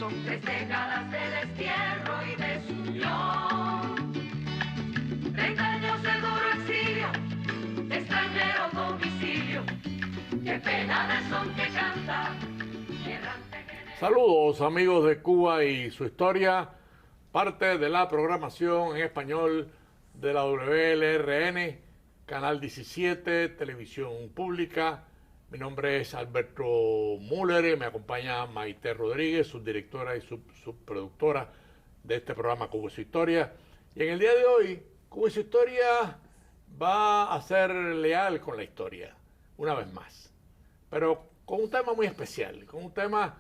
Son 3 décadas de destierro y desunión, 30 años de duro exilio, extranjero domicilio, qué pena de son que canta. Saludos amigos de Cuba y su historia, parte de la programación en español de la WLRN, Canal 17, Televisión Pública. Mi nombre es Alberto Müller y me acompaña Maite Rodríguez, subdirectora y subproductora de este programa Cuba y su historia. Y en el día de hoy, Cuba y su historia va a ser leal con la historia, una vez más. Pero con un tema muy especial, con un tema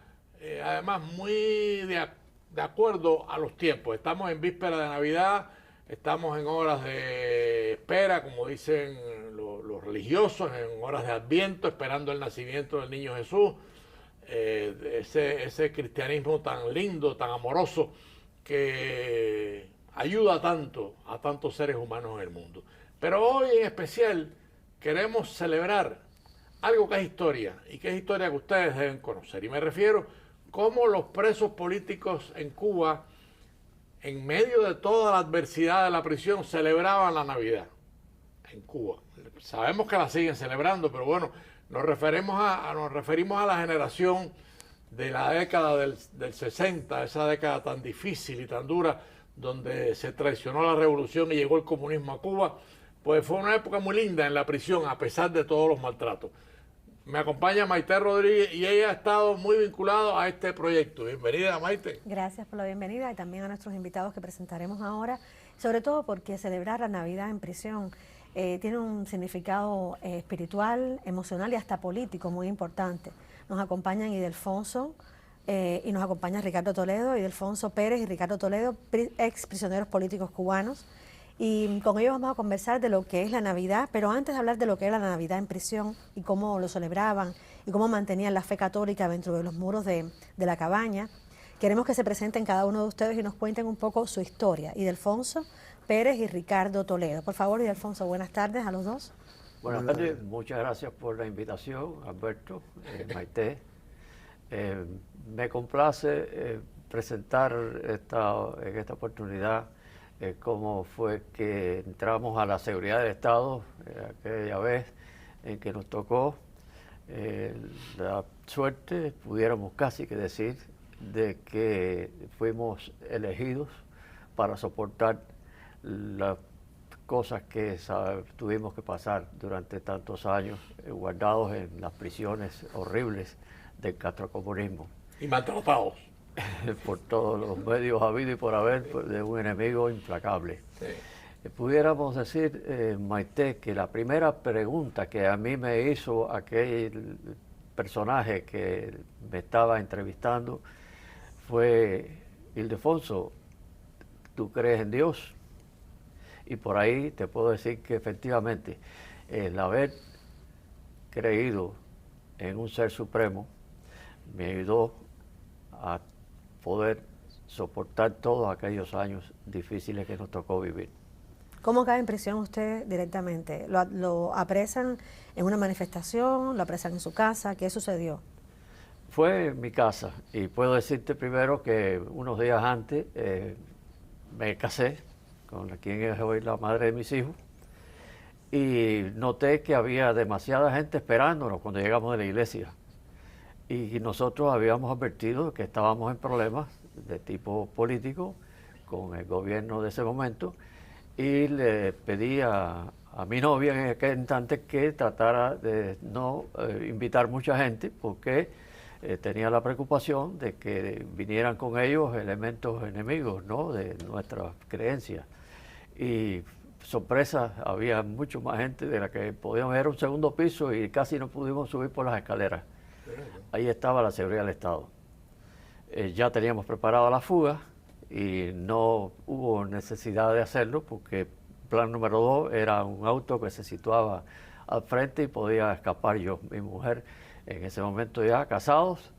además muy de acuerdo a los tiempos. Estamos en víspera de Navidad, estamos en horas de espera, como dicen los religiosos, en horas de Adviento, esperando el nacimiento del niño Jesús, ese cristianismo tan lindo, tan amoroso, que ayuda tanto a tantos seres humanos en el mundo. Pero hoy en especial queremos celebrar algo que es historia, y que es historia que ustedes deben conocer. Y me refiero cómo los presos políticos en Cuba, en medio de toda la adversidad de la prisión, celebraban la Navidad en Cuba. Sabemos que la siguen celebrando, pero bueno, nos referimos a la generación de la década del 60, esa década tan difícil y tan dura, donde se traicionó la revolución y llegó el comunismo a Cuba. Pues fue una época muy linda en la prisión, a pesar de todos los maltratos. Me acompaña Maite Rodríguez y ella ha estado muy vinculada a este proyecto. Bienvenida, Maite. Gracias por la bienvenida y también a nuestros invitados que presentaremos ahora, sobre todo porque celebrar la Navidad en prisión tiene un significado espiritual, emocional y hasta político muy importante. Nos acompañan Ildefonso y nos acompaña Ricardo Toledo, Ildefonso Pérez y Ricardo Toledo, ex prisioneros políticos cubanos. Y con ellos vamos a conversar de lo que es la Navidad, pero antes de hablar de lo que era la Navidad en prisión y cómo lo celebraban y cómo mantenían la fe católica dentro de los muros de la cabaña, queremos que se presenten cada uno de ustedes y nos cuenten un poco su historia. Ildefonso Pérez y Ricardo Toledo. Por favor, Ildefonso, buenas tardes a los dos. Buenas tardes, muchas gracias por la invitación, Alberto, Maite. Me complace presentar en esta oportunidad cómo fue que entramos a la seguridad del Estado aquella vez en que nos tocó la suerte, pudiéramos casi que decir, de que fuimos elegidos para soportar las cosas que tuvimos que pasar durante tantos años guardados en las prisiones horribles del castrocomunismo. Y maltratados. Por todos los medios habidos y por haber de un enemigo implacable. Sí. Pudiéramos decir, Maite, que la primera pregunta que a mí me hizo aquel personaje que me estaba entrevistando fue: Ildefonso, ¿tú crees en Dios? Y por ahí te puedo decir que efectivamente el haber creído en un ser supremo me ayudó a poder soportar todos aquellos años difíciles que nos tocó vivir. ¿Cómo cae en prisión usted directamente? ¿Lo apresan en una manifestación? ¿Lo apresan en su casa? ¿Qué sucedió? Fue en mi casa, y puedo decirte primero que unos días antes me casé con quien es hoy la madre de mis hijos, y noté que había demasiada gente esperándonos cuando llegamos de la iglesia. Y nosotros habíamos advertido que estábamos en problemas de tipo político con el gobierno de ese momento, y le pedí a mi novia en aquel instante que tratara de no invitar mucha gente, porque tenía la preocupación de que vinieran con ellos elementos enemigos, ¿no?, de nuestras creencias. Y sorpresa, había mucho más gente de la que podíamos ver. Era un segundo piso y casi no pudimos subir por las escaleras. Ahí estaba la seguridad del Estado. Ya teníamos preparada la fuga y no hubo necesidad de hacerlo, porque plan número 2 era un auto que se situaba al frente y podía escapar yo. Mi mujer, en ese momento ya casados,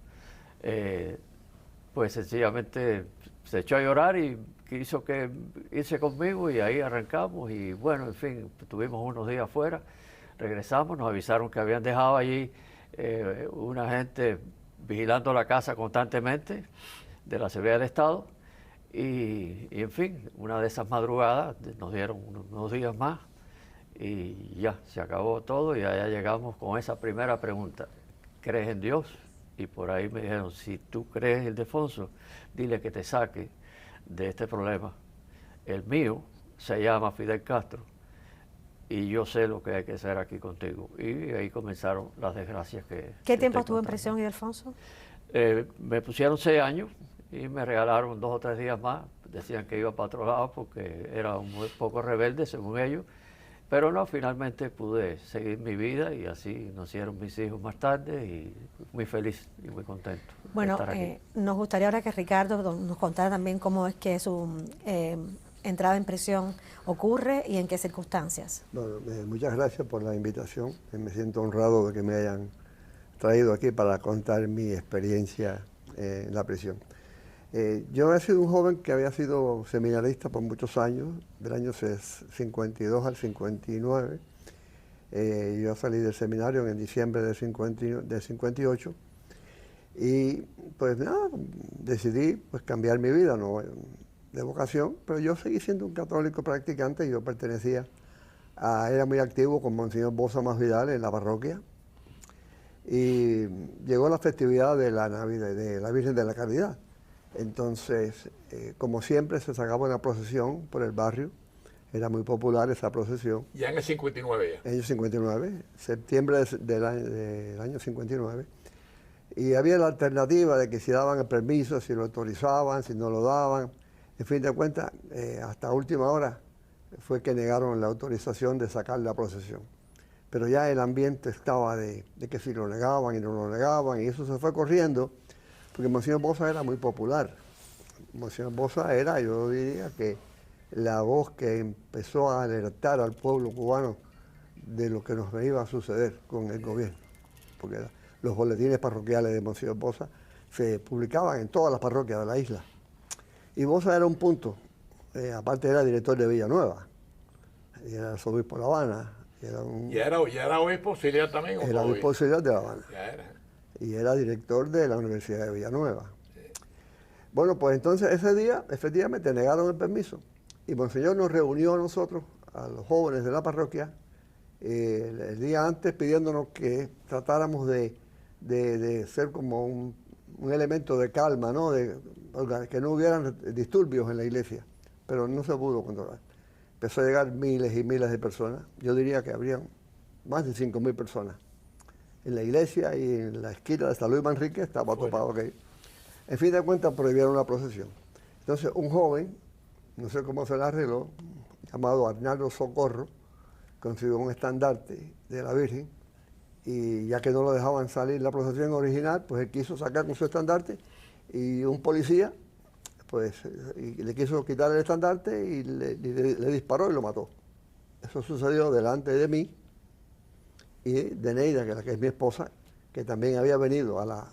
pues sencillamente se echó a llorar y quiso que irse conmigo, y ahí arrancamos. Y bueno, en fin, tuvimos unos días fuera, regresamos, nos avisaron que habían dejado allí una gente vigilando la casa constantemente, de la Seguridad del Estado. Y en fin, una de esas madrugadas nos dieron unos días más y ya, se acabó todo y allá llegamos con esa primera pregunta: ¿crees en Dios? Y por ahí me dijeron, si tú crees, Ildefonso, dile que te saque de este problema. El mío se llama Fidel Castro y yo sé lo que hay que hacer aquí contigo. Y ahí comenzaron las desgracias que... ¿Qué tiempo estuvo en prisión, Ildefonso? Me pusieron 6 años y me regalaron 2 o 3 días más. Decían que iba para otro lado porque era un poco rebelde, según ellos. Pero no, finalmente pude seguir mi vida y así nacieron mis hijos más tarde y muy feliz y muy contento bueno, de estar aquí. Nos gustaría ahora que Ricardo nos contara también cómo es que su entrada en prisión ocurre y en qué circunstancias. Bueno, muchas gracias por la invitación. Me siento honrado de que me hayan traído aquí para contar mi experiencia en la prisión. Yo he sido un joven que había sido seminarista por muchos años, del año 52 al 59. Yo salí del seminario en diciembre del 58 y pues nada, decidí pues cambiar mi vida, ¿no?, de vocación, pero yo seguí siendo un católico practicante. Yo era muy activo con Monseñor Bosa Masvidal en la parroquia y llegó la festividad de la Navidad, de la Virgen de la Caridad. Entonces, como siempre, se sacaba una procesión por el barrio. Era muy popular esa procesión. Ya en el 59 ya. En el 59, septiembre del año 59. Y había la alternativa de que si daban el permiso, si lo autorizaban, si no lo daban. En fin de cuentas, hasta última hora fue que negaron la autorización de sacar la procesión. Pero ya el ambiente estaba de que si lo negaban y no lo negaban, y eso se fue corriendo. Porque Monseñor Bosa era muy popular. Monseñor Bosa era, yo diría, que la voz que empezó a alertar al pueblo cubano de lo que nos iba a suceder con el gobierno. Porque los boletines parroquiales de Monseñor Bosa se publicaban en todas las parroquias de la isla. Y Bosa era un punto. Aparte era director de Villanueva. Y era arzobispo de La Habana. ¿Ya era obispo auxiliar también? Era obispo auxiliar de La Habana. Ya era. Y era director de la Universidad de Villanueva. Sí. Bueno, pues entonces ese día efectivamente negaron el permiso y Monseñor nos reunió a nosotros, a los jóvenes de la parroquia, el día antes pidiéndonos que tratáramos de ser como un elemento de calma, ¿no?, que no hubieran disturbios en la iglesia, pero no se pudo controlar. Empezó a llegar miles y miles de personas. Yo diría que habrían más de 5.000 personas. En la iglesia y en la esquina de San Luis Manrique estaba topado aquello. En fin de cuentas, prohibieron la procesión. Entonces, un joven, no sé cómo se le arregló, llamado Arnaldo Socorro, consiguió un estandarte de la Virgen y ya que no lo dejaban salir la procesión original, pues él quiso sacar con su estandarte y un policía pues le quiso quitar el estandarte y le disparó y lo mató. Eso sucedió delante de mí y de Neida, que es mi esposa, que también había venido a la...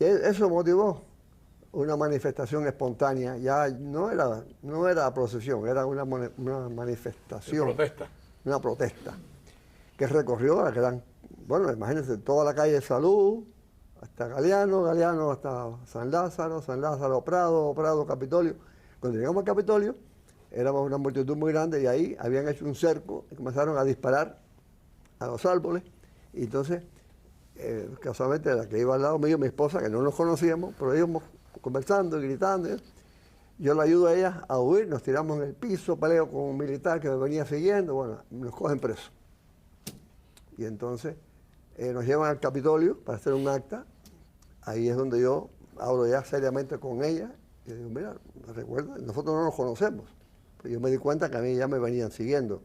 Y eso motivó una manifestación espontánea. Ya no era procesión, era una manifestación. Una protesta que recorrió la gran... Bueno, imagínense, toda la calle de Salud, hasta Galeano hasta San Lázaro, Prado, Capitolio. Cuando llegamos al Capitolio, éramos una multitud muy grande y ahí habían hecho un cerco y comenzaron a disparar a los árboles. Y entonces, casualmente, la que iba al lado mío, mi esposa, que no nos conocíamos, pero íbamos conversando y gritando. Yo le ayudo a ella a huir, nos tiramos en el piso, peleo con un militar que me venía siguiendo, bueno, nos cogen presos. Y entonces nos llevan al Capitolio para hacer un acta. Ahí es donde yo hablo ya seriamente con ella. Y digo, mira, recuerda, nosotros no nos conocemos. Pero yo me di cuenta que a mí ya me venían siguiendo.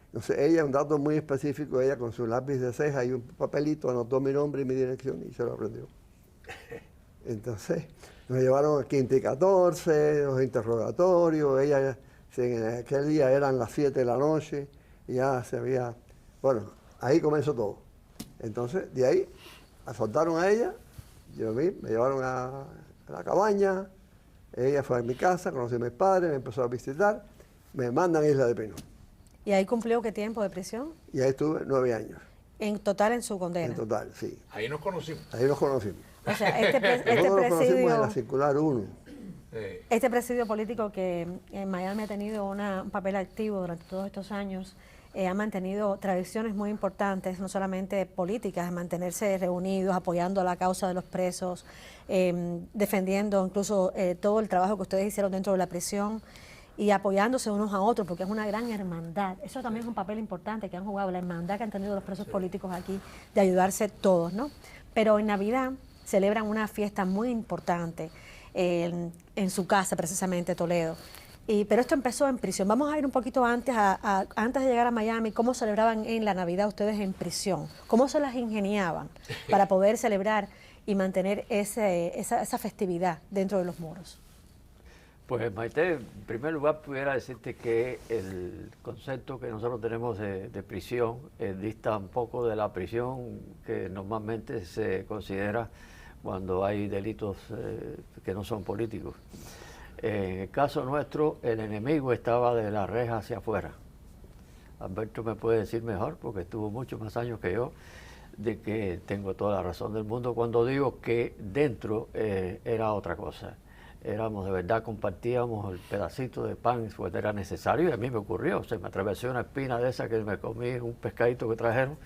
Entonces ella, un dato muy específico, ella con su lápiz de ceja y un papelito anotó mi nombre y mi dirección y se lo aprendió. Entonces nos llevaron a Quinta y 14, los interrogatorios. Ella, en aquel día eran las 7 de la noche y ya se había... Bueno, ahí comenzó todo. Entonces, de ahí, soltaron a ella, me llevaron a la cabaña, ella fue a mi casa, conocí a mis padres, me empezó a visitar, me mandan a Isla de Pino. ¿Y ahí cumplió qué tiempo de prisión? Y ahí estuve 9 años. ¿En total en su condena? En total, sí. Ahí nos conocimos. Ahí nos conocimos. O sea, este Nosotros lo conocimos en la presidio, circular 1. este presidio político que en Miami ha tenido un papel activo durante todos estos años, ha mantenido tradiciones muy importantes, no solamente políticas, de mantenerse reunidos, apoyando la causa de los presos, defendiendo incluso todo el trabajo que ustedes hicieron dentro de la prisión y apoyándose unos a otros, porque es una gran hermandad. Eso también es un papel importante que han jugado, la hermandad que han tenido los presos políticos aquí, de ayudarse todos, ¿no? Pero en Navidad celebran una fiesta muy importante en su casa, precisamente, Toledo. Pero esto empezó en prisión. Vamos a ir un poquito antes, antes de llegar a Miami, ¿cómo celebraban en la Navidad ustedes en prisión? ¿Cómo se las ingeniaban para poder celebrar y mantener esa festividad dentro de los muros? Pues Maite, en primer lugar pudiera decirte que el concepto que nosotros tenemos de prisión dista un poco de la prisión que normalmente se considera cuando hay delitos que no son políticos. En el caso nuestro, el enemigo estaba de la reja hacia afuera. Alberto me puede decir mejor, porque estuvo muchos más años que yo, de que tengo toda la razón del mundo cuando digo que dentro era otra cosa. Éramos de verdad, compartíamos el pedacito de pan cuando era necesario, y a mí me ocurrió, se me atravesó una espina de esa que me comí, un pescadito que trajeron,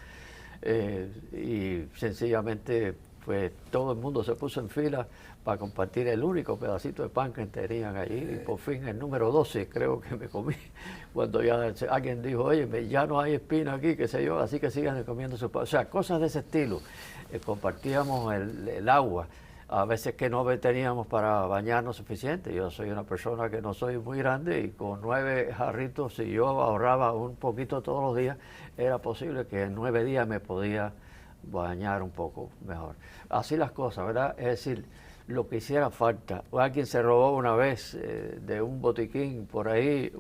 y sencillamente pues todo el mundo se puso en fila para compartir el único pedacito de pan que tenían allí, y por fin el número 12 creo que me comí, cuando ya alguien dijo, oye, ya no hay espina aquí, qué sé yo, así que sigan comiendo su pan. O sea, cosas de ese estilo. Compartíamos el agua, a veces que no teníamos para bañarnos suficiente. Yo soy una persona que no soy muy grande y con 9 jarritos, si yo ahorraba un poquito todos los días, era posible que en 9 días me podía bañar un poco mejor. Así las cosas, ¿verdad? Es decir, lo que hiciera falta. Alguien se robó una vez de un botiquín por ahí,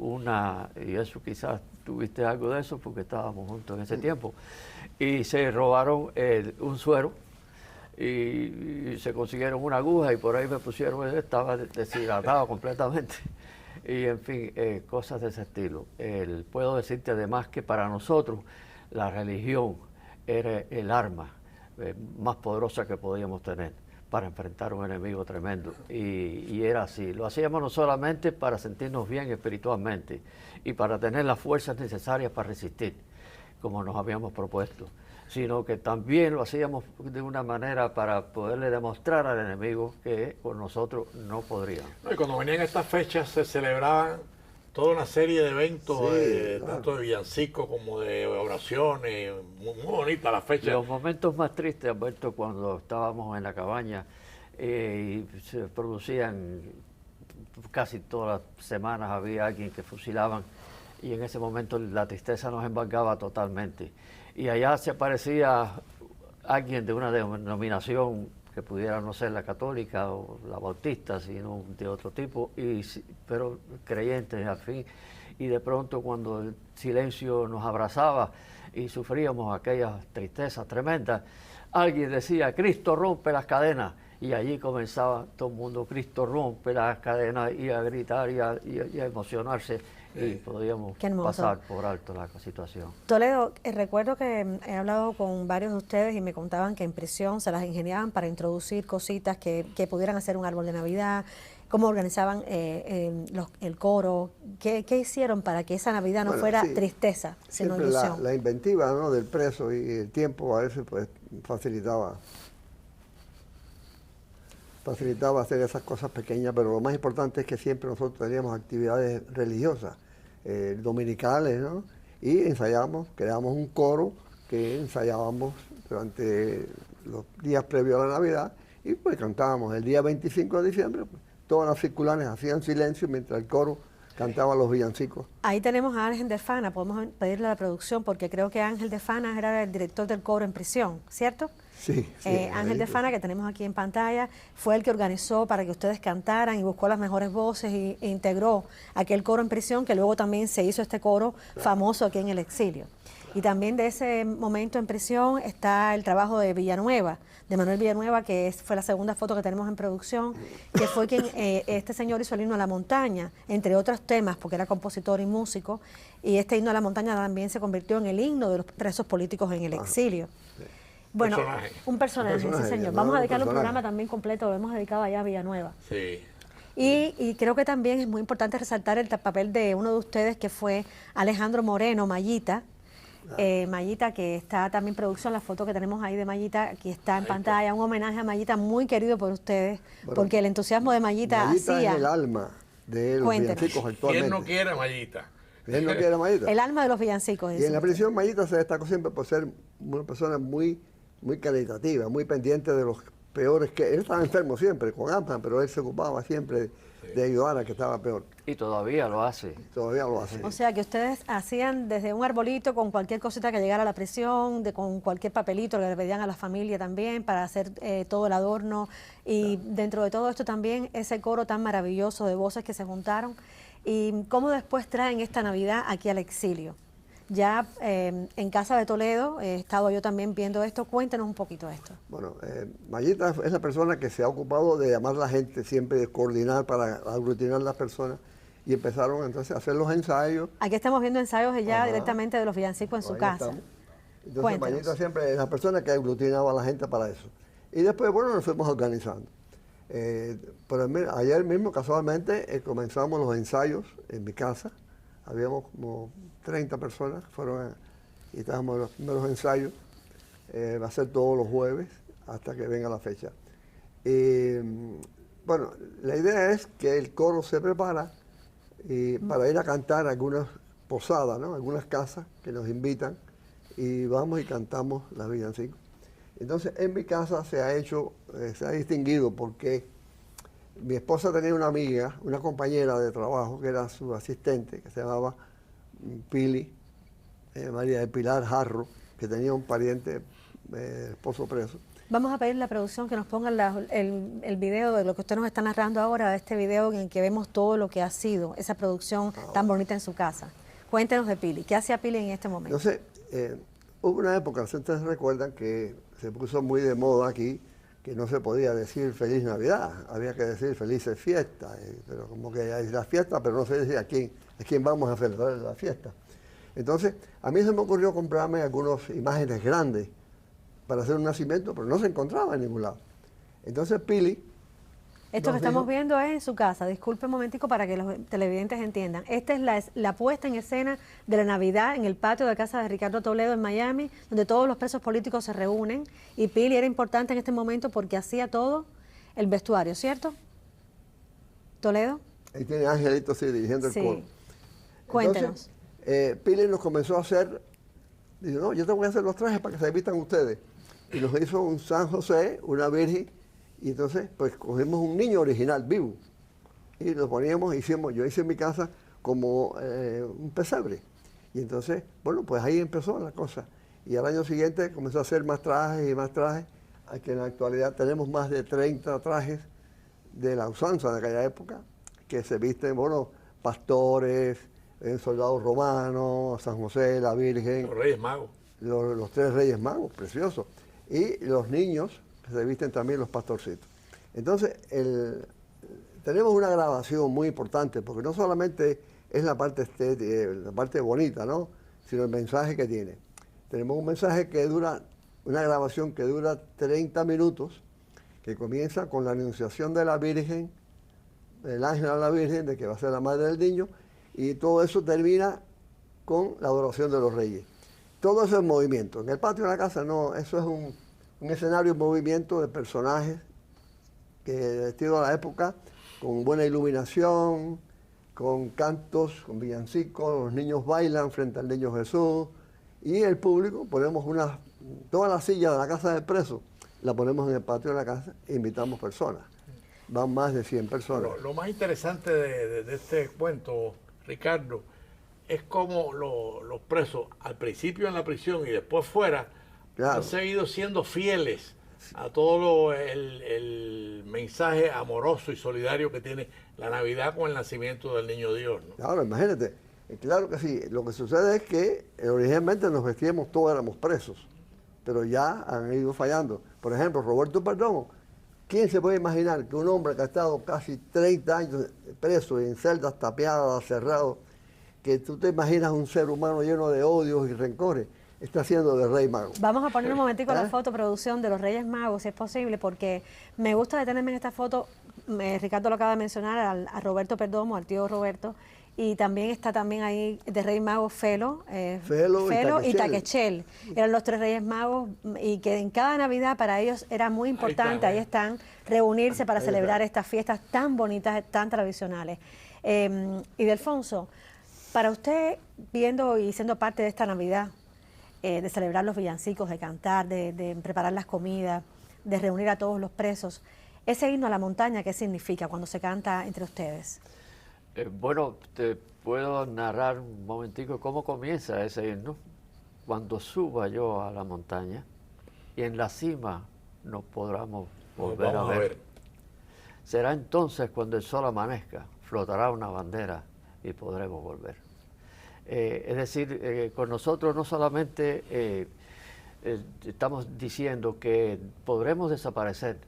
y eso quizás tuviste algo de eso porque estábamos juntos en ese tiempo, y se robaron un suero y se consiguieron una aguja y por ahí me pusieron, estaba deshidratado completamente. Y en fin, cosas de ese estilo. Puedo decirte además que para nosotros la religión era el arma más poderosa que podíamos tener para enfrentar un enemigo tremendo. Y era así. Lo hacíamos no solamente para sentirnos bien espiritualmente y para tener las fuerzas necesarias para resistir, como nos habíamos propuesto, sino que también lo hacíamos de una manera para poderle demostrar al enemigo que con nosotros no podrían. Y cuando venían estas fechas se celebraban toda una serie de eventos, tanto de villancicos como de oraciones, muy bonita la fecha. Los momentos más tristes, Alberto, cuando estábamos en la cabaña y se producían, casi todas las semanas había alguien que fusilaban, y en ese momento la tristeza nos embargaba totalmente. Y allá se aparecía alguien de una denominación que pudiera no ser la católica o la bautista, sino de otro tipo, pero creyentes al fin. Y de pronto cuando el silencio nos abrazaba y sufríamos aquellas tristezas tremendas, alguien decía, Cristo rompe las cadenas. Y allí comenzaba todo el mundo, Cristo rompe las cadenas, y a gritar y a emocionarse. Y podíamos pasar por alto la situación. Toledo, recuerdo que he hablado con varios de ustedes y me contaban que en prisión se las ingeniaban para introducir cositas que pudieran hacer un árbol de Navidad, cómo organizaban el coro, qué hicieron para que esa Navidad no fuera tristeza, sino ilusión. La inventiva, ¿no?, del preso y el tiempo a veces pues facilitaba hacer esas cosas pequeñas, pero lo más importante es que siempre nosotros teníamos actividades religiosas, dominicales, ¿no? Y ensayábamos, creábamos un coro que ensayábamos durante los días previos a la Navidad y pues cantábamos. El día 25 de diciembre, pues, todas las circulares hacían silencio mientras el coro cantaba los villancicos. Ahí tenemos a Ángel de Fana, podemos pedirle a la producción, porque creo que Ángel de Fana era el director del coro en prisión, ¿cierto? Sí, Ángel de Fana, que tenemos aquí en pantalla, fue el que organizó para que ustedes cantaran y buscó las mejores voces e integró aquel coro en prisión, que luego también se hizo este coro famoso aquí en el exilio. Y también de ese momento en prisión está el trabajo de Villanueva, de Manuel Villanueva, que fue la segunda foto que tenemos en producción, que fue quien este señor hizo el himno a la montaña, entre otros temas, porque era compositor y músico, y este himno a la montaña también se convirtió en el himno de los presos políticos en el exilio. Bueno, personaje. un personaje, Un personaje, sí señor. no, Vamos a un dedicarle un personaje. programa también completo, lo hemos dedicado allá a Villanueva. Sí. Y creo que también es muy importante resaltar el papel de uno de ustedes que fue Alejandro Moreno, Mayita. Mayita, que está también en producción, la foto que tenemos ahí de Mayita, aquí está en pantalla, un homenaje a Mayita muy querido por ustedes, Bueno, porque el entusiasmo de Mayita Mayita hacía es el alma de los Cuéntenos. villancicos actualmente. ¿Quién no quiere a Mayita? ¿Quién no quiere a Mayita? el alma de los villancicos. Y dice en la usted. prisión Mayita se destacó siempre por ser una persona muy caritativa, muy pendiente de los peores, que él estaba enfermo siempre, con asma, pero él se ocupaba siempre de ayudar al que estaba peor. Y todavía lo hace. Todavía lo hace. O sea, que ustedes hacían desde un arbolito con cualquier cosita que llegara a la prisión, con cualquier papelito que le pedían a la familia también para hacer todo el adorno. Y dentro de todo esto también ese coro tan maravilloso de voces que se juntaron. Y cómo después traen esta Navidad aquí al exilio. Ya en Casa de Toledo, he estado yo también viendo esto. Cuéntenos un poquito de esto. Bueno, Mayita es la persona que se ha ocupado de llamar a la gente, siempre de coordinar para aglutinar las personas. Y empezaron entonces a hacer los ensayos. Aquí estamos viendo ensayos ya Ajá. directamente de los villancicos en su Ahí casa. estamos. Entonces Cuéntenos. Mayita siempre es la persona que aglutinaba a la gente para eso. Y después, bueno, nos fuimos organizando. Pero ayer mismo, casualmente, comenzamos los ensayos en mi casa. Habíamos como 30 personas, y estábamos en los primeros ensayos. Va a ser todos los jueves hasta que venga la fecha. Bueno, la idea es que el coro se prepara para ir a cantar a algunas posadas, ¿no? Algunas casas que nos invitan y vamos y cantamos las villancicos. Entonces, en mi casa se ha distinguido porque mi esposa tenía una amiga, una compañera de trabajo que era su asistente, que se llamaba Pili, María del Pilar Jarro, que tenía un pariente, esposo preso. Vamos a pedirle a la producción que nos pongan el video de lo que usted nos está narrando ahora, de este video en el que vemos todo lo que ha sido esa producción tan bonita en su casa. Cuéntenos de Pili. ¿Qué hacía Pili en este momento? Entonces, hubo una época, ustedes recuerdan, que se puso muy de moda aquí, que no se podía decir Feliz Navidad, había que decir Felices Fiestas, pero como que hay la fiesta, pero no se decía a quién vamos a celebrar la fiesta. Entonces, a mí se me ocurrió comprarme algunas imágenes grandes para hacer un nacimiento, pero no se encontraba en ningún lado. Entonces Pili... Esto que nos estamos dijo- viendo es en su casa. Disculpe un momentico para que los televidentes entiendan. Esta es la puesta en escena de la Navidad en el patio de casa de Ricardo Toledo en Miami, donde todos los presos políticos se reúnen. Y Pili era importante en este momento porque hacía todo el vestuario, ¿cierto? ¿Toledo? Ahí tiene Angelito, sí, dirigiendo Sí. el coro. Cuéntenos. Entonces, Pili nos comenzó a hacer, dice, no, yo te voy a hacer los trajes para que se vistan ustedes. Y nos hizo un San José, una Virgen, y entonces pues cogimos un niño original, vivo, y lo poníamos, yo hice en mi casa como un pesebre. Y entonces, bueno, pues ahí empezó la cosa. Y al año siguiente comenzó a hacer más trajes y más trajes, a que en la actualidad tenemos más de 30 trajes de la usanza de aquella época, que se visten, bueno, pastores, soldados romanos, San José, la Virgen, Los Reyes Magos. los tres Reyes Magos, preciosos, y los niños, que se visten también los pastorcitos. Entonces, tenemos una grabación muy importante, porque no solamente es la parte estética, la parte bonita, ¿no?, sino el mensaje que tiene. Tenemos un mensaje que dura, una grabación que dura 30 minutos, que comienza con la anunciación de la Virgen, del ángel a la Virgen, de que va a ser la madre del niño, y todo eso termina con la adoración de los reyes. Todo eso es movimiento. En el patio de la casa no, eso es un escenario en movimiento de personajes que vestidos a la época, con buena iluminación, con cantos, con villancicos, los niños bailan frente al niño Jesús, y el público, ponemos toda la silla de la casa del preso, la ponemos en el patio de la casa e invitamos personas. Van más de 100 personas. Lo más interesante de este cuento, Ricardo, es cómo los presos, al principio en la prisión y después fuera, Claro. han seguido siendo fieles a todo el mensaje amoroso y solidario que tiene la Navidad con el nacimiento del Niño Dios, ¿no? Claro, imagínate. Claro que sí. Lo que sucede es que originalmente nos vestíamos, todos éramos presos, pero ya han ido fallando. Por ejemplo, Roberto Perdomo. ¿Quién se puede imaginar que un hombre que ha estado casi 30 años preso en celdas tapiadas, cerrado, que tú te imaginas un ser humano lleno de odios y rencores? está haciendo de Rey Mago. Vamos a poner un momentico la ¿Eh? foto, producción, de los Reyes Magos, si es posible, porque me gusta detenerme en esta foto. Ricardo lo acaba de mencionar, a Roberto Perdomo, al tío Roberto, y también está también ahí de Rey Mago Felo, Felo y Taquechel. Eran los 3 Reyes Magos, y que en cada Navidad para ellos era muy importante, ahí están, reunirse para celebrar estas fiestas tan bonitas, tan tradicionales. Y Delfonso, para usted, viendo y siendo parte de esta Navidad, de celebrar los villancicos, de cantar, de preparar las comidas, de reunir a todos los presos, ese himno a la montaña, ¿qué significa cuando se canta entre ustedes? Bueno, te puedo narrar un momentico cómo comienza ese himno. Cuando suba yo a la montaña y en la cima nos podamos volver a ver. Será entonces cuando el sol amanezca, flotará una bandera y podremos volver. Es decir, con nosotros no solamente estamos diciendo que podremos desaparecer,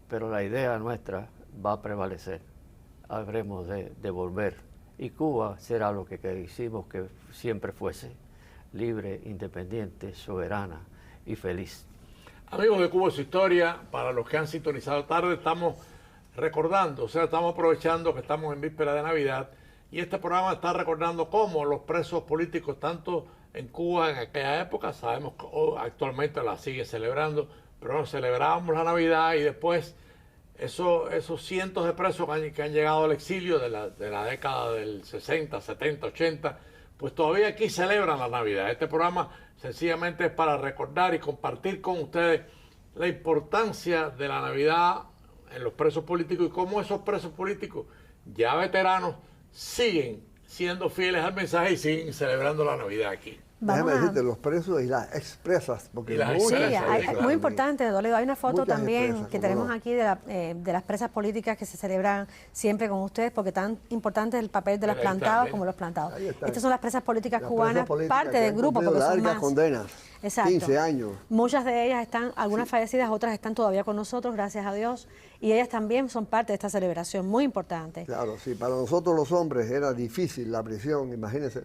pero la idea nuestra va a prevalecer. Habremos de volver. Y Cuba será lo que quisimos que siempre fuese, libre, independiente, soberana y feliz. Amigos de Cuba y su historia, para los que han sintonizado tarde, estamos recordando, o sea, estamos aprovechando que estamos en víspera de Navidad, y este programa está recordando cómo los presos políticos, tanto en Cuba en aquella época, sabemos que actualmente la sigue celebrando, pero celebrábamos la Navidad y después esos cientos de presos que han llegado al exilio de la década del 60, 70, 80, pues todavía aquí celebran la Navidad. Este programa sencillamente es para recordar y compartir con ustedes la importancia de la Navidad en los presos políticos y cómo esos presos políticos ya veteranos siguen siendo fieles al mensaje y siguen celebrando la Navidad aquí. Déjame decirte, los presos y las expresas, porque Sí, claro. muy importante, Toledo. Hay una foto Muchas también expresas, que cómo tenemos no. aquí de las presas políticas que se celebran siempre con ustedes, porque tan importante es el papel de los Ahí está, plantados ¿ven? como los plantados. Ahí está. Estas son las presas políticas Las cubanas, presas políticas parte que del han grupo, cumplido porque son largas más. condenas, Exacto. 15 años. Muchas de ellas están, algunas fallecidas, otras están todavía con nosotros, gracias a Dios, y ellas también son parte de esta celebración, muy importante. Claro, sí, para nosotros los hombres era difícil la prisión, imagínense.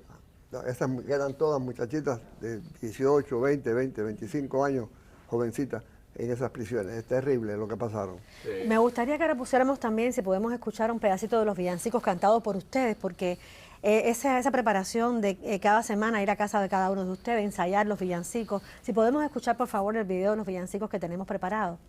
Estas eran todas muchachitas de 18, 20, 25 años, jovencitas, en esas prisiones. Es terrible lo que pasaron. Sí. Me gustaría que ahora pusiéramos también, si podemos escuchar un pedacito de los villancicos cantados por ustedes, porque esa preparación de cada semana ir a casa de cada uno de ustedes, ensayar los villancicos, si podemos escuchar por favor el video de los villancicos que tenemos preparados.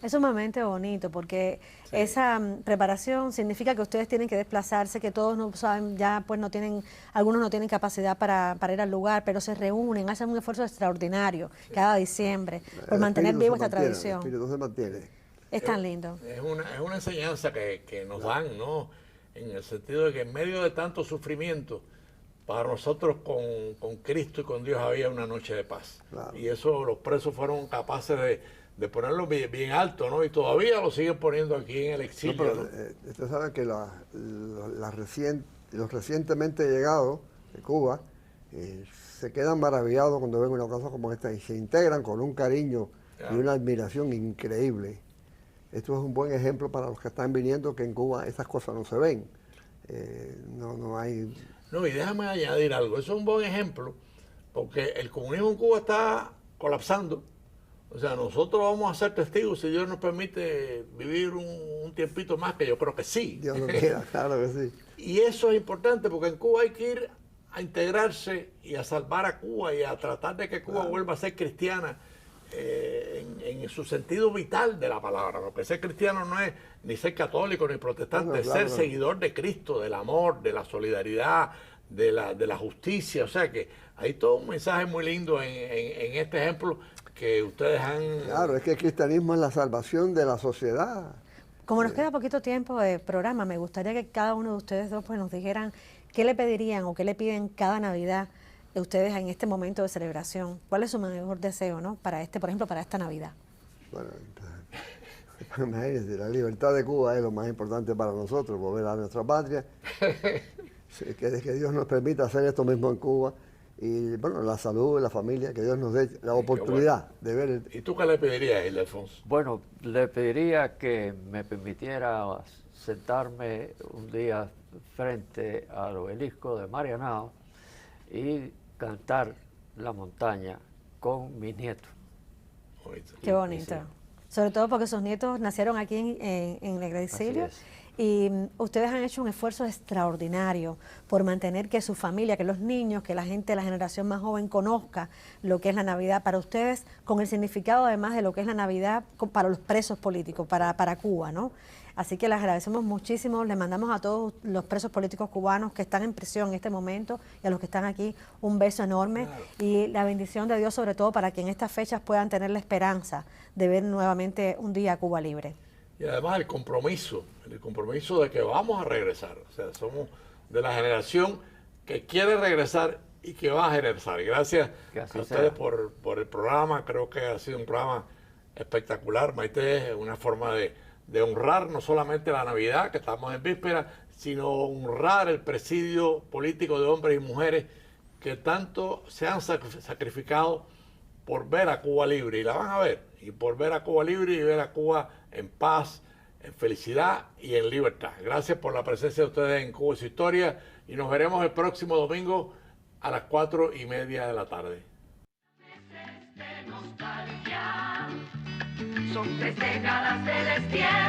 Es sumamente bonito porque esa preparación significa que ustedes tienen que desplazarse, que todos no saben, ya pues no tienen, algunos no tienen capacidad para ir al lugar, pero se reúnen, hacen un esfuerzo extraordinario cada diciembre por mantener viva esta tradición. El espíritu se mantiene. Es tan lindo. Es una enseñanza que nos dan, ¿no? En el sentido de que en medio de tanto sufrimiento, para nosotros con Cristo y con Dios había una noche de paz. Claro. Y eso los presos fueron capaces de ponerlo bien alto, ¿no? Y todavía lo siguen poniendo aquí en el exilio. No, pero, ¿no? usted sabe que los recientemente llegados de Cuba se quedan maravillados cuando ven una cosa como esta y se integran con un cariño y una admiración increíble. Esto es un buen ejemplo para los que están viniendo, que en Cuba estas cosas no se ven. No hay... No, y déjame añadir algo. Eso es un buen ejemplo, porque el comunismo en Cuba está colapsando. O sea, nosotros vamos a ser testigos si Dios nos permite vivir un tiempito más, que yo creo que sí. Dios lo quiera, claro que sí. Y eso es importante, porque en Cuba hay que ir a integrarse y a salvar a Cuba y a tratar de que Cuba vuelva a ser cristiana. en su sentido vital de la palabra, porque ser cristiano no es ni ser católico ni protestante, es ser seguidor de Cristo, del amor, de la solidaridad, de la justicia. O sea que hay todo un mensaje muy lindo en este ejemplo que ustedes han... Claro, es que el cristianismo es la salvación de la sociedad. Como nos queda poquito tiempo de programa, me gustaría que cada uno de ustedes dos pues, nos dijeran qué le pedirían o qué le piden cada Navidad de ustedes en este momento de celebración. ¿Cuál es su mejor deseo, ¿no? Para por ejemplo, para esta Navidad. Bueno, imagínense, la libertad de Cuba es lo más importante para nosotros, volver a nuestra patria. Que Dios nos permita hacer esto mismo en Cuba. Y bueno, la salud, la familia, que Dios nos dé la oportunidad de ver. ¿Y tú qué le pedirías, Ildefonso? Bueno, le pediría que me permitiera sentarme un día frente al obelisco de Marianao y cantar La Montaña con mis nietos. Qué bonito. Sobre todo porque sus nietos nacieron aquí en el exilio. Y ustedes han hecho un esfuerzo extraordinario por mantener que su familia, que los niños, que la gente, la generación más joven conozca lo que es la Navidad para ustedes, con el significado además de lo que es la Navidad para los presos políticos, para Cuba, ¿no? Así que les agradecemos muchísimo, les mandamos a todos los presos políticos cubanos que están en prisión en este momento y a los que están aquí un beso enorme y la bendición de Dios sobre todo para que en estas fechas puedan tener la esperanza de ver nuevamente un día Cuba libre. Y además el compromiso de que vamos a regresar. O sea, somos de la generación que quiere regresar y que va a regresar. Gracias a ustedes por el programa. Creo que ha sido un programa espectacular. Maite, es una forma de honrar no solamente la Navidad, que estamos en víspera, sino honrar el presidio político de hombres y mujeres que tanto se han sacrificado por ver a Cuba libre, y la van a ver, y por ver a Cuba libre y ver a Cuba en paz, en felicidad y en libertad. Gracias por la presencia de ustedes en Cuba y su historia, y nos veremos el próximo domingo a las 4:30 de la tarde. De nostalgia, son 3 décadas de destierro.